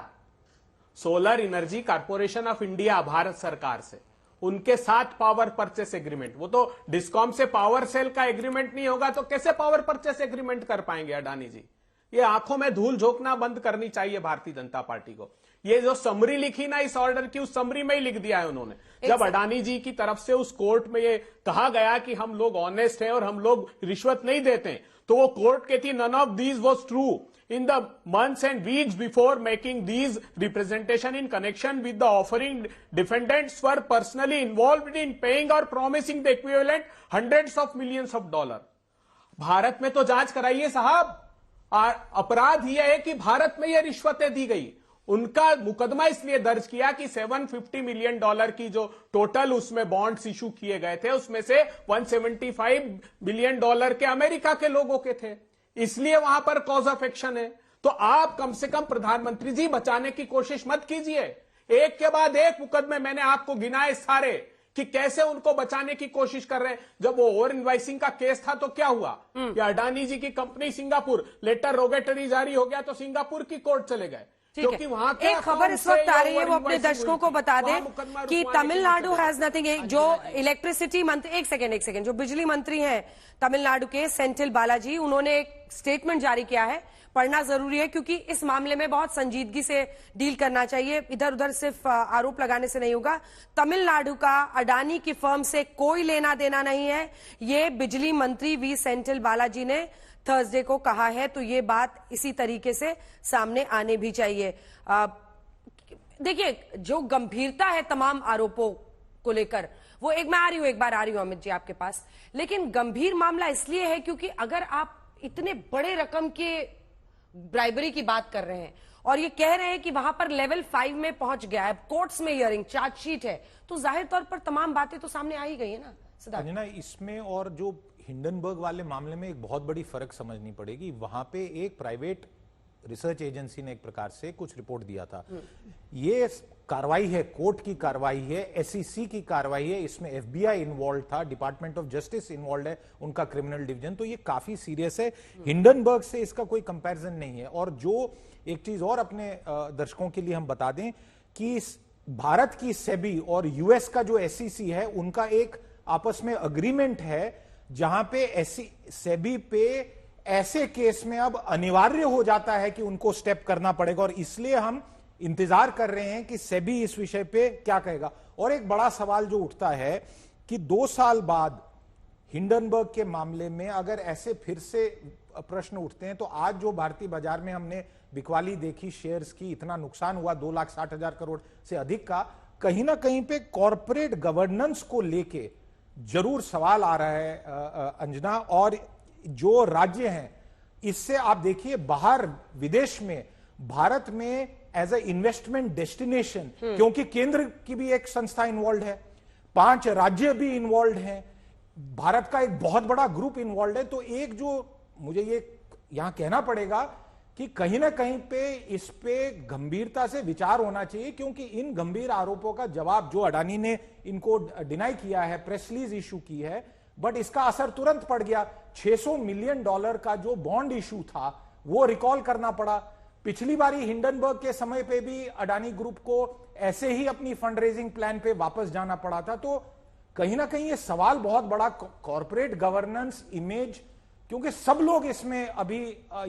Solar energy corporation of India Bharat सरकार से, उनके साथ पावर परचेस एग्रीमेंट। वो तो डिस्कॉम से पावर सेल का एग्रीमेंट नहीं होगा तो कैसे पावर परचेस एग्रीमेंट कर पाएंगे अडानी जी? ये आंखों में धूल झोंकना बंद करनी चाहिए भारतीय जनता पार्टी को। ये जो समरी लिखी ना इस ऑर्डर की, उस समरी में ही लिख दिया है उन्होंने। जब अडानी जी की तरफ से उस कोर्ट में ये कहा गया कि हम लोग ऑनेस्ट हैं और हम लोग रिश्वत नहीं देते, तो वो कोर्ट कहती none of these was true in the months and weeks before making these representation in connection with the offering, defendants were personally involved in paying or promising the equivalent hundreds of millions of dollars. Bharat में तो जांच कराइए साहब। अपराध यह है कि भारत में यह रिश्वतें दी गई। उनका मुकदमा इसलिए दर्ज किया कि $750 मिलियन की जो टोटल उसमें बॉन्ड्स इशू किए गए थे, उसमें से $175 बिलियन के अमेरिका के लोगों के थे, इसलिए वहां पर कॉज ऑफ एक्शन है। तो आप कम से कम प्रधानमंत्री जी बचाने की कोशिश मत कीजिए। एक के बाद एक मुकदमे मैंने आपको गिनाए सारे कि कैसे उनको बचाने की कोशिश कर रहे हैं। जब वो ओवर इनवाइसिंग का केस था तो क्या हुआ कि अडानी जी की कंपनी सिंगापुर, लेटर रोगेटरी जारी हो गया तो सिंगापुर की कोर्ट चले गए, क्योंकि वहां एक खबर इस वक्त आ रही है, वो अपने दर्शकों को बता दें कि तमिलनाडु हैज नथिंग। जो इलेक्ट्रिसिटी मंत्री, एक सेकेंड, जो बिजली मंत्री हैं तमिलनाडु के सेंथिल बालाजी, उन्होंने एक स्टेटमेंट जारी किया है, पढ़ना जरूरी है क्योंकि इस मामले में बहुत संजीदगी से डील करना चाहिए, इधर उधर सिर्फ आरोप लगाने से नहीं होगा। तमिलनाडु का अडानी की फर्म से कोई लेना देना नहीं है, ये बिजली मंत्री वी सेंथिल बालाजी ने थर्सडे को कहा है। तो ये बात इसी तरीके से सामने आने भी चाहिए। देखिए, जो गंभीरता है तमाम आरोपों को लेकर, वो एक मैं एक बार आ रही हूं अमित जी आपके पास, लेकिन गंभीर मामला इसलिए है क्योंकि अगर आप इतने बड़े रकम के ब्राइबरी की बात कर रहे हैं और ये कह रहे हैं कि वहां पर लेवल 5 में पहुंच गया है, कोर्ट्स में हियरिंग, चार्जशीट है, तो जाहिर तौर पर तमाम बातें तो सामने आ ही गई है ना सिद्धार्थ। इसमें और जो हिंडनबर्ग वाले मामले में एक बहुत बड़ी फर्क समझनी पड़ेगी। वहां पे एक प्राइवेट रिसर्च एजेंसी ने एक प्रकार से कुछ रिपोर्ट दिया था। ये कार्रवाई है, कोर्ट की कार्रवाई है, एसईसी की कार्रवाई है, इसमें एफबीआई इन्वॉल्व था, डिपार्टमेंट ऑफ जस्टिस इन्वॉल्व है, उनका क्रिमिनल डिवीजन, तो ये काफी सीरियस है। हिंडनबर्ग से इसका कोई कंपैरिजन नहीं है। और जो एक चीज और अपने दर्शकों के लिए हम बता दें कि भारत की सेबी और यूएस का जो एसईसी है, उनका एक आपस में अग्रीमेंट है जहां पे सेबी पे ऐसे केस में अब अनिवार्य हो जाता है कि उनको स्टेप करना पड़ेगा, और इसलिए हम इंतजार कर रहे हैं कि सेबी इस विषय पे क्या कहेगा। और एक बड़ा सवाल जो उठता है कि 2 साल बाद हिंडनबर्ग के मामले में अगर ऐसे फिर से प्रश्न उठते हैं, तो आज जो भारतीय बाजार में हमने बिकवाली देखी शेयर्स की, इतना नुकसान हुआ 2,60,000 करोड़ से अधिक का, कहीं ना कहीं पे कॉर्पोरेट गवर्नेंस को लेके जरूर सवाल आ रहा है अंजना। और जो राज्य हैं, इससे आप देखिए बाहर विदेश में भारत में एज ए इन्वेस्टमेंट डेस्टिनेशन, क्योंकि केंद्र की भी एक संस्था इन्वॉल्व है, 5 राज्य भी इन्वॉल्व हैं, भारत का एक बहुत बड़ा ग्रुप इन्वॉल्व है। तो एक जो मुझे ये यहां कहना पड़ेगा कि कहीं ना कहीं पे इस पे गंभीरता से विचार होना चाहिए, क्योंकि इन गंभीर आरोपों का जवाब जो अडानी ने इनको डिनाई किया है, प्रेस रिलीज इशू की है, बट इसका असर तुरंत पड़ गया। $600 मिलियन का जो बॉन्ड इशू था वो रिकॉल करना पड़ा। पिछली बारी हिंडनबर्ग के समय पे भी अडानी ग्रुप को ऐसे ही अपनी फंड रेजिंग प्लान पे वापस जाना पड़ा था। तो कहीं ना कहीं ये सवाल बहुत बड़ा कॉर्पोरेट गवर्नेंस इमेज, क्योंकि सब लोग इसमें अभी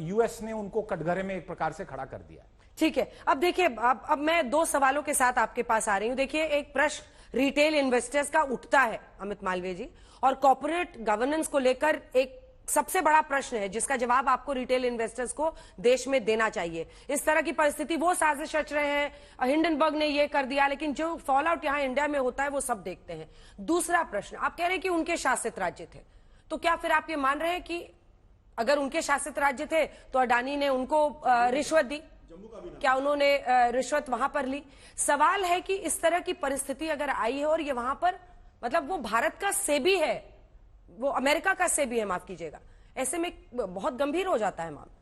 यूएस ने उनको कटघरे में एक प्रकार से खड़ा कर दिया। ठीक है, अब देखिए, अब मैं दो सवालों के साथ आपके पास आ रही हूं। देखिए, एक प्रश्न रिटेल इन्वेस्टर्स का उठता है अमित मालवीय जी, और कॉर्पोरेट गवर्नेंस को लेकर एक सबसे बड़ा प्रश्न है जिसका जवाब आपको रिटेल इन्वेस्टर्स को देश में देना चाहिए। इस तरह की परिस्थिति, वो साजिश रच रहे हैं, हिंडनबर्ग ने ये कर दिया, लेकिन जो फॉल आउट यहां इंडिया में होता है वो सब देखते हैं। दूसरा प्रश्न, आप कह रहे हैं कि उनके शासित राज्य थे, तो क्या फिर आप ये मान रहे हैं कि अगर उनके शासित राज्य थे तो अडानी ने उनको रिश्वत दी? क्या उन्होंने रिश्वत वहां पर ली? सवाल है कि इस तरह की परिस्थिति अगर आई है और ये वहां पर, मतलब वो भारत का सेबी है, वो अमेरिका का सेबी है, माफ कीजिएगा, ऐसे में बहुत गंभीर हो जाता है मामला।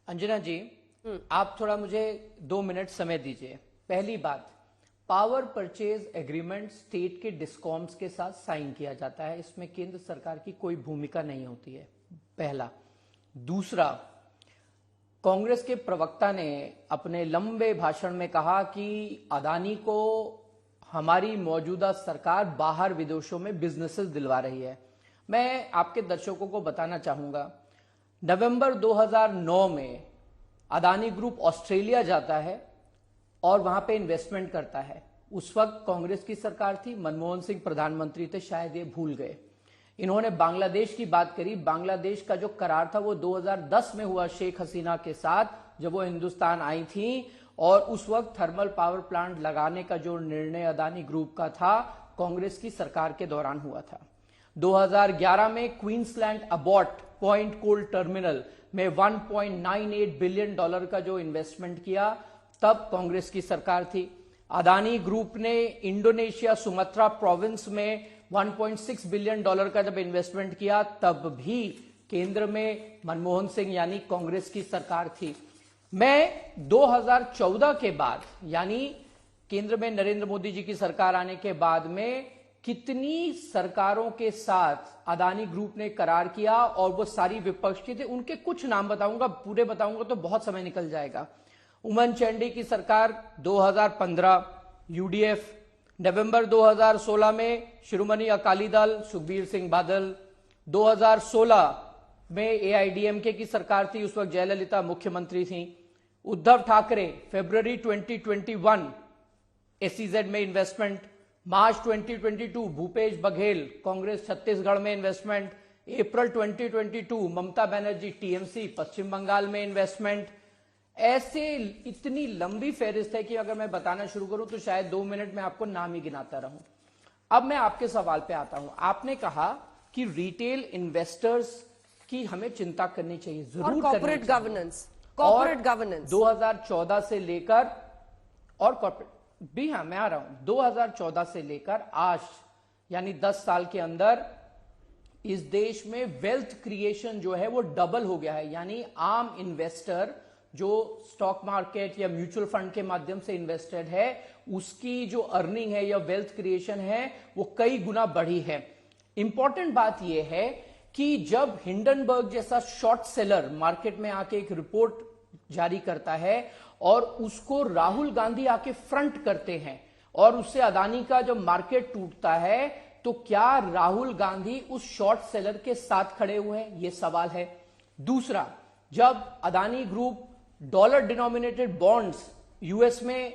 अंजना जी, आप थोड़ा मुझे 2 मिनट समय दीजिए। पहली बात, पावर परचेज एग्रीमेंट स्टेट के डिस्कॉम्स के साथ साइन किया जाता है, इसमें केंद्र सरकार की कोई भूमिका नहीं होती है, पहला। दूसरा, कांग्रेस के प्रवक्ता ने अपने लंबे भाषण में कहा कि अदानी को हमारी मौजूदा सरकार बाहर विदेशों में बिजनेसेस दिलवा रही है। मैं आपके दर्शकों को बताना चाहूंगा, नवंबर 2009 में अदानी ग्रुप ऑस्ट्रेलिया जाता है और वहां पे इन्वेस्टमेंट करता है। उस वक्त कांग्रेस की सरकार थी, मनमोहन सिंह प्रधानमंत्री थे, शायद ये भूल गए। इन्होंने बांग्लादेश की बात करी। बांग्लादेश का जो करार था वो 2010 में हुआ शेख हसीना के साथ, जब वो हिंदुस्तान आई थी, और उस वक्त थर्मल पावर प्लांट लगाने का जो निर्णय अदानी ग्रुप का था, कांग्रेस की सरकार के दौरान हुआ था। 2011 में क्वींसलैंड अबॉट पॉइंट कोल टर्मिनल में $1.98 बिलियन का जो इन्वेस्टमेंट किया, तब कांग्रेस की सरकार थी। अदानी ग्रुप ने इंडोनेशिया सुमात्रा प्रोविंस में $1.6 बिलियन का जब इन्वेस्टमेंट किया, तब भी केंद्र में मनमोहन सिंह यानी कांग्रेस की सरकार थी। मैं 2014 के बाद, यानी केंद्र में नरेंद्र मोदी जी की सरकार आने के बाद में कितनी सरकारों के साथ अदानी ग्रुप ने करार किया, और वो सारी विपक्ष के थे, उनके कुछ नाम बताऊंगा, पूरे बताऊंगा तो बहुत समय निकल जाएगा। उमन चांडी की सरकार 2015, यूडीएफ। नवंबर 2016 में शिरोमणि अकाली दल, सुखबीर सिंह बादल। 2016 में एआईडीएमके की सरकार थी, उस वक्त जयललिता मुख्यमंत्री थी। उद्धव ठाकरे फरवरी 2021 एसईजेड में इन्वेस्टमेंट। मार्च 2022 भूपेश बघेल कांग्रेस छत्तीसगढ़ में इन्वेस्टमेंट। अप्रैल 2022 ममता बनर्जी टीएमसी पश्चिम बंगाल में इन्वेस्टमेंट। ऐसे इतनी लंबी फहरिस्त है कि अगर मैं बताना शुरू करूं तो शायद 2 मिनट में आपको नाम ही गिनाता रहूं। अब मैं आपके सवाल पे आता हूं। आपने कहा कि रिटेल इन्वेस्टर्स की हमें चिंता करनी चाहिए, जरूर कॉर्पोरेट गवर्नेंस, कॉर्पोरेट गवर्नेंस 2014 से लेकर, और कॉर्पोरेट भी, हाँ मैं आ रहा हूं, 2014 से लेकर आज यानी 10 साल के अंदर इस देश में वेल्थ क्रिएशन जो है वो डबल हो गया है। यानी आम इन्वेस्टर जो स्टॉक मार्केट या म्यूचुअल फंड के माध्यम से इन्वेस्टेड है, उसकी जो अर्निंग है या वेल्थ क्रिएशन है वो कई गुना बढ़ी है। इंपॉर्टेंट बात यह है कि जब हिंडनबर्ग जैसा शॉर्ट सेलर मार्केट में आके एक रिपोर्ट जारी करता है और उसको राहुल गांधी आके फ्रंट करते हैं और उससे अदानी का जब मार्केट टूटता है, तो क्या राहुल गांधी उस शॉर्ट सेलर के साथ खड़े हुए हैं, यह सवाल है। दूसरा, जब Adani group dollar denominated bonds US में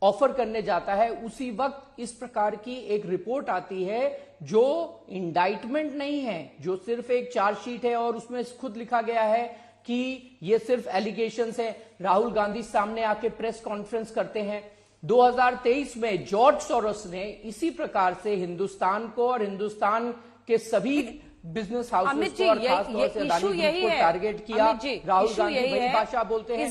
ऑफर करने जाता है, उसी वक्त इस प्रकार की एक रिपोर्ट आती है जो इंडाइटमेंट नहीं है, जो सिर्फ एक चार्जशीट है और उसमें खुद लिखा गया है कि ये सिर्फ एलिगेशंस है। राहुल गांधी सामने आके प्रेस कॉन्फ्रेंस करते हैं। 2023 में जॉर्ज सोरोस ने इसी प्रकार से हिंदुस्तान को और हिंदुस्तान के सभी बिजनेस हाउसेस को और खासतौर से अदानी ग्रुप को टारगेट किया। राहुल गांधी वही भाषा बोलते हैं।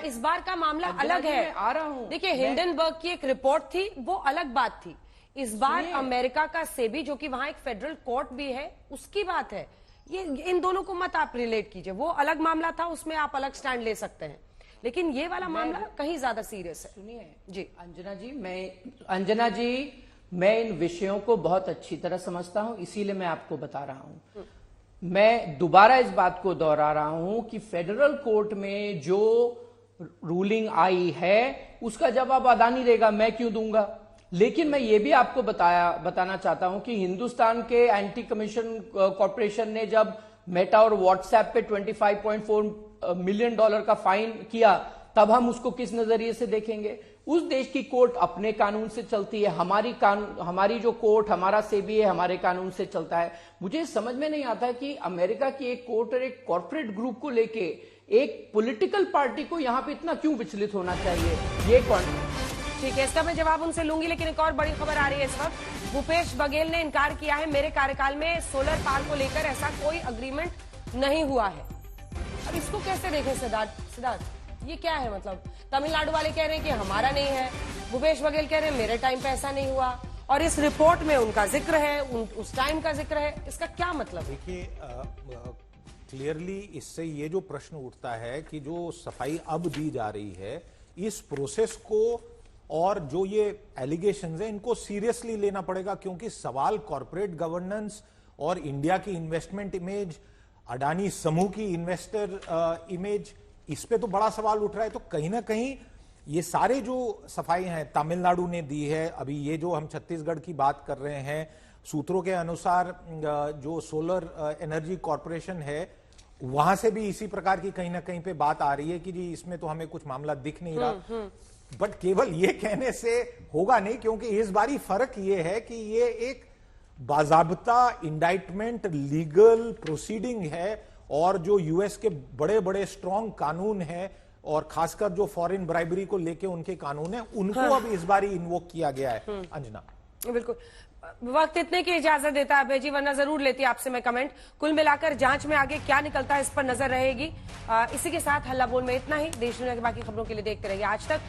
इस बार का मामला अलग है। आ रहा हूं, देखिए, हिंडनबर्ग की एक रिपोर्ट थी, वो अलग बात थी। इस बार अमेरिका का सेबी, जो कि वहां एक फेडरल कोर्ट भी है, उसकी बात है। ये इन दोनों को मत आप रिलेट कीजिए। वो अलग मामला था, उसमें आप अलग स्टैंड ले सकते हैं, लेकिन ये वाला मामला कहीं ज्यादा सीरियस है। सुनिए जी अंजना जी, मैं इन विषयों को बहुत अच्छी तरह समझता हूं, इसीलिए मैं आपको बता रहा हूं। मैं दोबारा इस बात को दोहरा रहा हूं कि फेडरल कोर्ट में जो रूलिंग आई है उसका जवाब अदानी देगा, मैं क्यों दूंगा। लेकिन मैं ये भी आपको बताना चाहता हूं कि हिंदुस्तान के एंटी कमीशन कॉर्पोरेशन ने जब मेटा और व्हाट्सएप पे $25.4 मिलियन का फाइन किया, तब हम उसको किस नजरिए से देखेंगे। उस देश की कोर्ट अपने कानून से चलती है, हमारी जो कोर्ट, हमारा सेबी है, हमारे कानून से चलता है। मुझे समझ में नहीं आता कि अमेरिका की एक कोर्ट और एक कॉर्पोरेट ग्रुप को लेके एक पॉलिटिकल पार्टी को यहां पे इतना क्यों विचलित होना चाहिए। ये ठीक है, इसका मैं जवाब उनसे लूंगी, लेकिन एक और बड़ी खबर आ रही है इस वक्त। भूपेश बघेल ने इनकार किया है, मेरे कार्यकाल में सोलर पार्क को लेकर ऐसा कोई अग्रीमेंट नहीं हुआ है। अब इसको कैसे देखें सिद्धार्थ, ये क्या है? मतलब तमिलनाडु वाले कह रहे हैं कि हमारा नहीं है, भूपेश बघेल कह रहे हैं मेरे टाइम पे ऐसा नहीं हुआ, और इस रिपोर्ट में उनका जिक्र है, उस टाइम का जिक्र है। इसका क्या मतलब? देखिए, क्लियरली इससे ये जो प्रश्न उठता है कि जो सफाई अब दी जा रही है, इस प्रोसेस को और जो ये एलिगेशंस हैं इनको सीरियसली लेना पड़ेगा, क्योंकि सवाल कॉर्पोरेट गवर्नेंस और इंडिया की इन्वेस्टमेंट इमेज, अडानी समूह की इन्वेस्टर इमेज, इस पे तो बड़ा सवाल उठ रहा है। तो कहीं ना कहीं ये सारे जो सफाई हैं तमिलनाडु ने दी है, अभी ये जो हम छत्तीसगढ़ की बात कर रहे हैं, सूत्रों के अनुसार जो सोलर एनर्जी कॉर्पोरेशन है वहां से भी इसी प्रकार की कहीं ना कहीं पे बात आ रही है कि जी इसमें तो हमें कुछ मामला दिख नहीं रहा। बट केवल ये कहने से होगा नहीं, क्योंकि इस बारी फर्क ये है कि ये एक बाजाबता इंडाइटमेंट लीगल प्रोसीडिंग है, और जो यूएस के बड़े बड़े स्ट्रॉन्ग कानून हैं और खासकर जो फॉरेन ब्राइबरी को लेके उनके कानून हैं, उनको अब इस बारी इन्वोक किया गया है। अंजना, बिल्कुल, वक्त इतने की इजाजत देता है अभय जी, वरना जरूर लेती आपसे मैं कमेंट। कुल मिलाकर जांच में आगे क्या निकलता है इस पर नजर रहेगी। इसी के साथ हल्ला बोल में इतना ही। देश दुनिया की बाकी खबरों के लिए देखते रहिए आज तक।